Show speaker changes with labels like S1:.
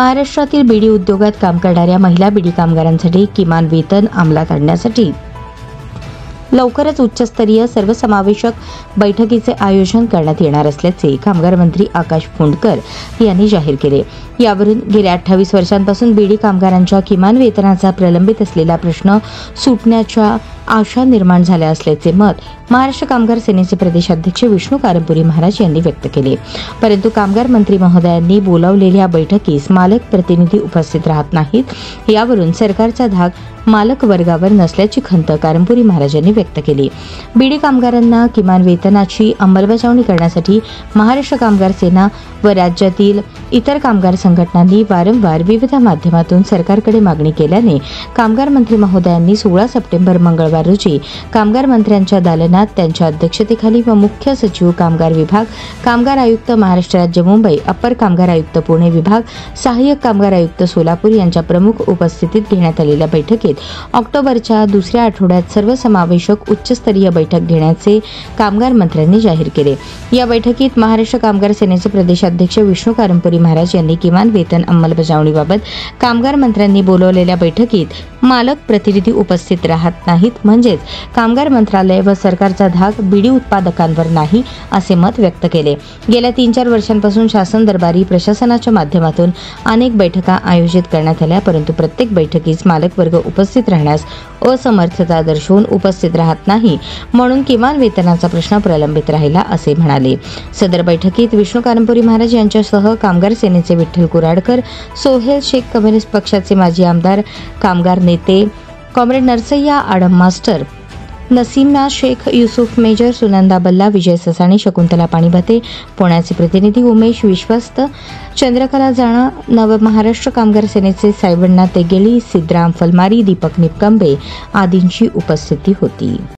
S1: महाराष्ट्रातील बीडी उद्योगात काम करणाऱ्या महिला बीडी कामगारांसाठी किमान वेतन अंमलात आणण्यासाठी लवकरच उच्चस्तरीय सर्वसमावेशक बैठकीचे आयोजन करण्यात येणार असल्याचे कामगार मंत्री आकाश फुंडकर यांनी जाहीर केले। यावरून गेल्या 28 वर्षांपासून बीडी कामगारांच्या किमान वेतनाचा प्रलंबित असलेला प्रश्न सुटण्याच्या आशा निर्माण झाल्या असल्याचे मत महाराष्ट्र कामगार सेनेचे प्रदेशाध्यक्ष विष्णू कारंपुरी महाराज यांनी व्यक्त केले। परंतु कामगार मंत्री महोदयांनी बोलावलेल्या बैठकीस मालक प्रतिनिधी उपस्थित राहत नाहीत, यावरून सरकारचा धाक मालक वर्गावर नसल्याची खंत कारंपुरी महाराज यांनी व्यक्त केली। बीडी कामगारांना किमान वेतनाची अंमलबजावणी करण्यासाठी महाराष्ट्र कामगार सेना व राज्यातील इतर कामगार संघटनांनी वारंवार विविध माध्यमातून सरकारकडे मागणी केल्याने कामगार मंत्री महोदयांनी 16 सप्टेंबर मंगळवार रोजी कामगार मंत्र्यांच्या दालनात त्यांच्या अध्यक्षतेखाली व मुख्य सचिव कामगार विभाग, कामगार आयुक्त महाराष्ट्र राज्य मुंबई, अप्पर कामगार आयुक्त पुणे विभाग, सहाय्यक कामगार आयुक्त सोलापूर यांच्या प्रमुख उपस्थितीत घेण्यात आलेल्या बैठकीत ऑक्टोबरच्या दुसऱ्या आठवड्यात सर्वसमावेशक उच्चस्तरीय बैठक घेण्याचे कामगार मंत्र्यांनी जाहीर केले। या बैठकीत महाराष्ट्र कामगार सेनेचे प्रदेशाध्यक्ष विष्णू कारंपुरी महाराज यांनी किमान वेतन अंमलबजावणीबाबत कामगार मंत्र्यांनी बोलवलेल्या बैठकीत मालक प्रतिनिधी उपस्थित राहत नाहीत, म्हणजेच कामगार मंत्रालय व सरकारचा धाक बीडी उत्पादकांवर नाही असे मत व्यक्त केले। गेल्या 3-4 वर्षांपासून शासन दरबारी प्रशासनाच्या माध्यमातून अनेक बैठका आयोजित करण्यात आल्या, परंतु प्रत्येक बैठकीस मालक वर्ग उपस्थित राहण्यास असमर्थता दर्शवून उपस्थित राहत नाही, म्हणून किमान वेतनाचा प्रश्न प्रलंबित राहिला असे म्हणाले। सदर बैठकीत विष्णू कारंपुरी महाराज यांच्यासह कामगार सेनेचे विठ्ठल कुराडकर, सोहेल शेख, कम्युनिस्ट पक्षाचे माजी आमदार, कामगार नेते comrade Narsayya Adam master, Nasima Shaikh, Yusuf major, Sunanda Balla, Vijay Sasane, Shakuntala पाणीभते, पुण्याचे प्रतिनिधी उमेश विश्वस्त, चंद्रकला जाणा, नव महाराष्ट्र कामगार सेनेचे सायवण्णा तेगेली, सिद्धराम फलमारी, दीपक निपकंबे आदींची उपस्थिती होती।